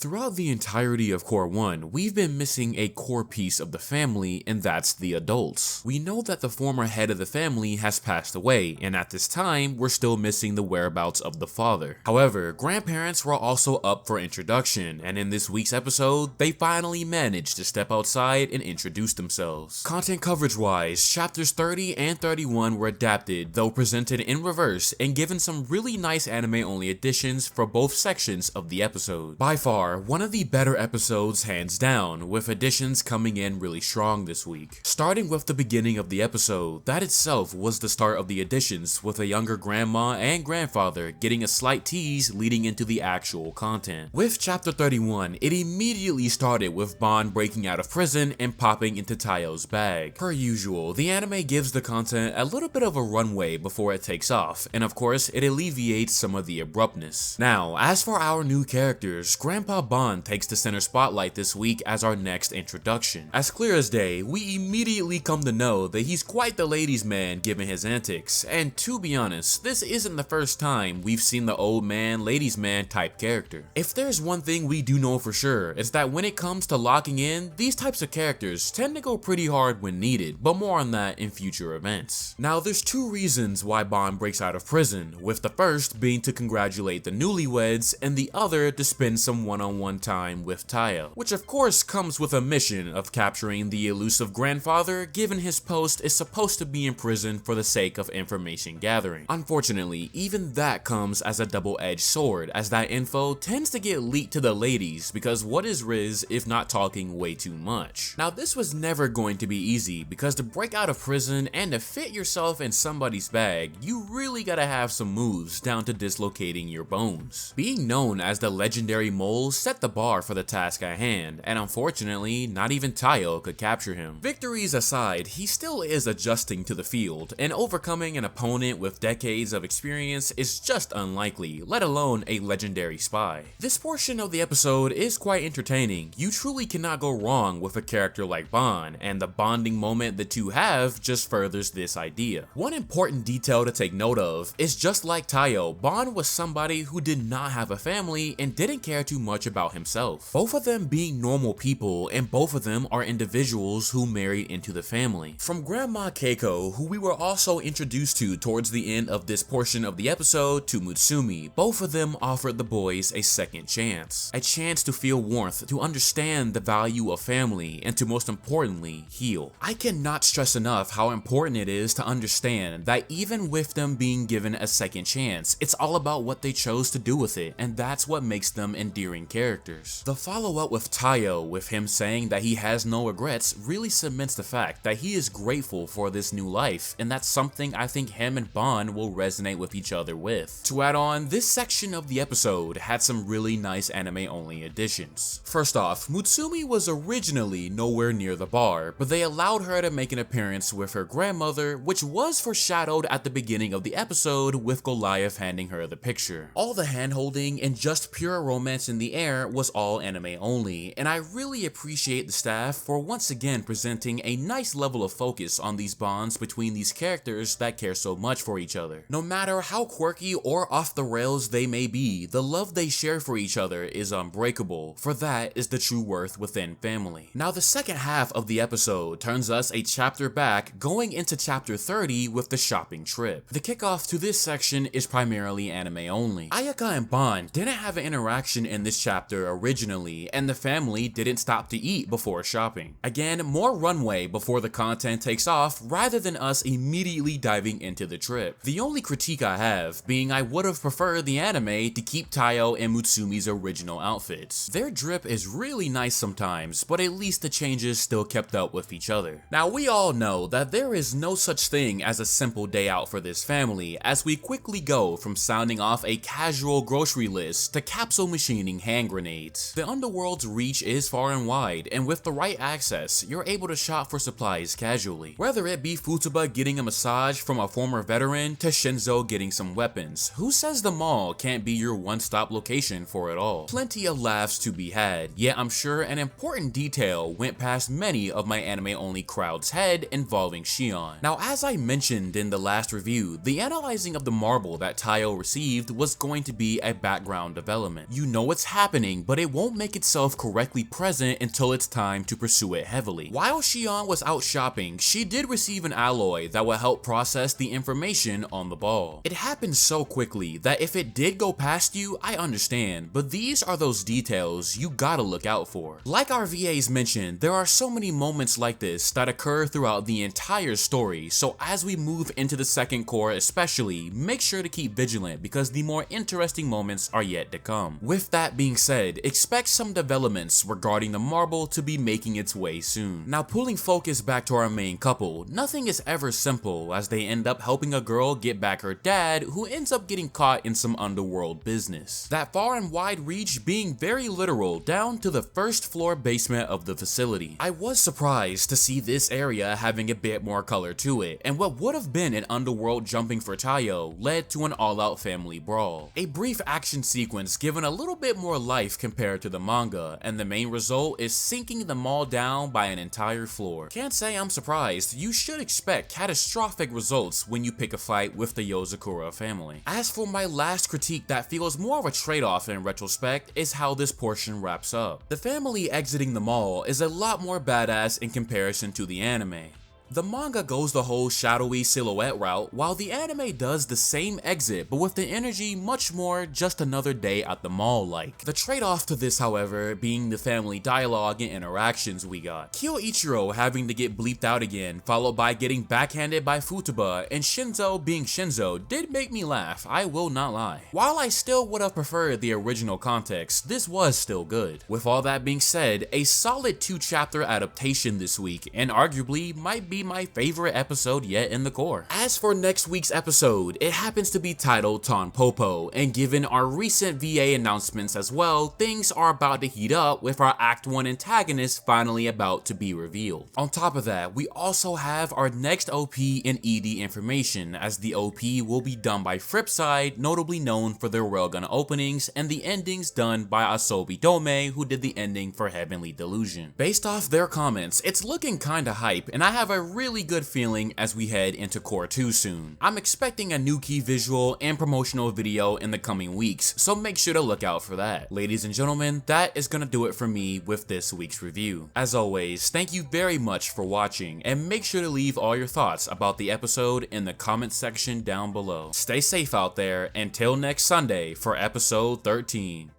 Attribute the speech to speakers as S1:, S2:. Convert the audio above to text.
S1: throughout the entirety of Cour 1, we've been missing a core piece of the family, and that's the adults. We know that the former head of the family has passed away, and at this time, we're still missing the whereabouts of the father. However, grandparents were also up for introduction, and in this week's episode, they finally managed to step outside and introduce themselves. Content coverage-wise, chapters 30 and 31 were adapted, though presented in reverse, and given some really nice anime-only additions for both sections of the episode. By far, one of the better episodes hands down, with additions coming in really strong this week. Starting with the beginning of the episode, that itself was the start of the additions, with a younger grandma and grandfather getting a slight tease leading into the actual content. With chapter 31, it immediately started with Bond breaking out of prison and popping into Tayo's bag. Per usual, the anime gives the content a little bit of a runway before it takes off, and of course, it alleviates some of the abruptness. Now, as for our new characters, Grandpa Bond takes the center spotlight this week as our next introduction. As clear as day, we immediately come to know that he's quite the ladies' man given his antics, and to be honest, this isn't the first time we've seen the old man, ladies' man type character. If there's one thing we do know for sure, it's that when it comes to locking in, these types of characters tend to go pretty hard when needed, but more on that in future events. Now, there's two reasons why Bond breaks out of prison, with the first being to congratulate the newlyweds and the other to spend some one-on-one time with Tayo, which of course comes with a mission of capturing the elusive grandfather, given his post is supposed to be in prison for the sake of information gathering. Unfortunately, even that comes as a double-edged sword, as that info tends to get leaked to the ladies, because what is Riz if not talking way too much? Now, this was never going to be easy, because to break out of prison and to fit yourself in somebody's bag, you really gotta have some moves down to dislocating your bones. Being known as the legendary mole set the bar for the task at hand, and unfortunately, not even Tayo could capture him. Victories aside, he still is adjusting to the field, and overcoming an opponent with decades of experience is just unlikely, let alone a legendary spy. This portion of the episode is quite entertaining. You truly cannot go wrong with a character like Bond, and the bonding moment the two have just furthers this idea. One important detail to take note of is, just like Tayo, Bond was somebody who did not have a family and didn't care too much about himself. Both of them being normal people, and both of them are individuals who married into the family. From Grandma Keiko, who we were also introduced to towards the end of this portion of the episode, to Mutsumi, both of them offered the boys a second chance. A chance to feel warmth, to understand the value of family, and to most importantly, heal. I cannot stress enough how important it is to understand that even with them being given a second chance, it's all about what they chose to do with it, and that's what makes them endearing characters. The follow-up with Tayo, with him saying that he has no regrets, really cements the fact that he is grateful for this new life, and that's something I think him and Bond will resonate with each other with. To add on, this section of the episode had some really nice anime-only additions. First off, Mutsumi was originally nowhere near the bar, but they allowed her to make an appearance with her grandmother, which was foreshadowed at the beginning of the episode with Goliath handing her the picture. All the hand-holding and just pure romance in the air was all anime only, and I really appreciate the staff for once again presenting a nice level of focus on these bonds between these characters that care so much for each other. No matter how quirky or off the rails they may be, the love they share for each other is unbreakable, for that is the true worth within family. Now, the second half of the episode turns us a chapter back, going into chapter 30 with the shopping trip. The kickoff to this section is primarily anime only. Ayaka and Bond didn't have an interaction in this chapter originally, and the family didn't stop to eat before shopping. Again, more runway before the content takes off rather than us immediately diving into the trip. The only critique I have being I would have preferred the anime to keep Tayo and Mutsumi's original outfits. Their drip is really nice sometimes, but at least the changes still kept up with each other. Now, we all know that there is no such thing as a simple day out for this family, as we quickly go from sounding off a casual grocery list to capsule machining hand grenades. The Underworld's reach is far and wide, and with the right access, you're able to shop for supplies casually. Whether it be Futaba getting a massage from a former veteran to Shinzo getting some weapons, who says the mall can't be your one-stop location for it all? Plenty of laughs to be had, yet I'm sure an important detail went past many of my anime-only crowd's head involving Shion. Now, as I mentioned in the last review, the analyzing of the marble that Tayo received was going to be a background development. You know it's happening happening, but it won't make itself correctly present until it's time to pursue it heavily. While Xion was out shopping, she did receive an alloy that will help process the information on the ball. It happened so quickly that if it did go past you, I understand, but these are those details you gotta look out for. Like our VAs mentioned, there are so many moments like this that occur throughout the entire story, so as we move into the second cour especially, make sure to keep vigilant because the more interesting moments are yet to come. With that being said, expect some developments regarding the marble to be making its way soon. Now pulling focus back to our main couple, nothing is ever simple as they end up helping a girl get back her dad who ends up getting caught in some underworld business. That far and wide reach being very literal down to the first floor basement of the facility. I was surprised to see this area having a bit more color to it, and what would have been an underworld jumping for Tayo led to an all-out family brawl. A brief action sequence given a little bit more life compared to the manga, and the main result is sinking them all down by an entire floor. Can't say I'm surprised, you should expect catastrophic results when you pick a fight with the Yozakura family. As for my last critique that feels more of a trade-off in retrospect is how this portion wraps up. The family exiting the mall is a lot more badass in comparison to the anime. The manga goes the whole shadowy silhouette route, while the anime does the same exit but with the energy much more just another day at the mall like. The trade-off to this, however, being the family dialogue and interactions we got. Kyoichiro having to get bleeped out again, followed by getting backhanded by Futaba, and Shinzo being Shinzo did make me laugh, I will not lie. While I still would have preferred the original context, this was still good. With all that being said, a solid 2-chapter adaptation this week, and arguably might be my favorite episode yet in the cour. As for next week's episode, it happens to be titled Tanpopo, and given our recent VA announcements as well, things are about to heat up with our Act 1 antagonist finally about to be revealed. On top of that, we also have our next OP and ED information, as the OP will be done by Fripside, notably known for their railgun openings, and the endings done by Asobi Dome, who did the ending for Heavenly Delusion. Based off their comments, it's looking kinda hype, and I have a really good feeling as we head into cour 2 soon. I'm expecting a new key visual and promotional video in the coming weeks, so make sure to look out for that. Ladies and gentlemen, that is gonna do it for me with this week's review. As always, thank you very much for watching, and make sure to leave all your thoughts about the episode in the comment section down below. Stay safe out there until next Sunday for episode 13.